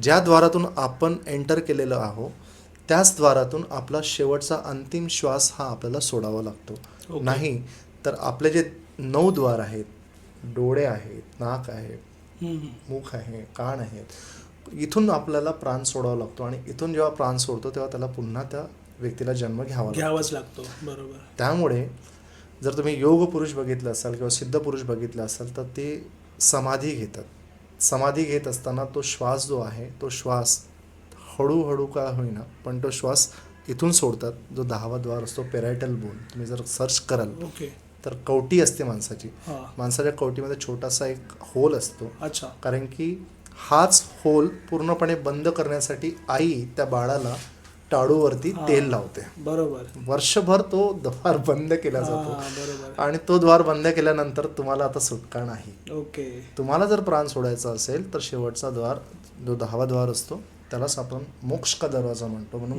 ज्या द्वारातून आपण एंटर केलेलं आहो त्याच द्वारातून आपला शेवटचा अंतिम श्वास हा आपल्याला सोडावा लागतो. ओके. नाही तर आपले जे 9 द्वार आहेत, डोळे आहेत, नाक आहे, मुख आहे, कान आहेत, इथून आपल्याला प्राण सोडावा लागतो आणि इथून जेव्हा प्राण सोडतो तेव्हा त्याला पुन्हा त्या व्यक्तीला जन्म घ्यावाच लागतो. बरोबर. त्यामुळे जर तुम्ही योग पुरुष बघितलं असाल किंवा सिद्ध पुरुष बघितलं असाल तर ते समाधी घेतात. समाधी घेत असताना तो श्वास जो आहे तो श्वास हळूहळू का होईना पण तो श्वास इथून सोडतात. जो 10वा द्वार असतो पेरायटल बोन, तुम्ही जर सर्च कराल ओके. तर कवटी असते माणसाची. हां. माणसाच्या कवटीमध्ये छोटासा एक होल असतो. अच्छा. कारण की हाच होल पूर्णपणे बंद करण्यासाठी आई त्या बाळाला टाळूवरती तेल लावते. बरोबर. वर्षभर तो द्वार बंद केला जातो बरोबर. आणि तो द्वार बंद केल्यानंतर तुम्हाला आता सुटका नाही. ओके. तुम्हाला जर प्राण सोडायचा असेल तर शेवटचा द्वार जो 10वा द्वार असतो त्यालाच आपण मोक्ष का दरवाजा म्हणतो. म्हणून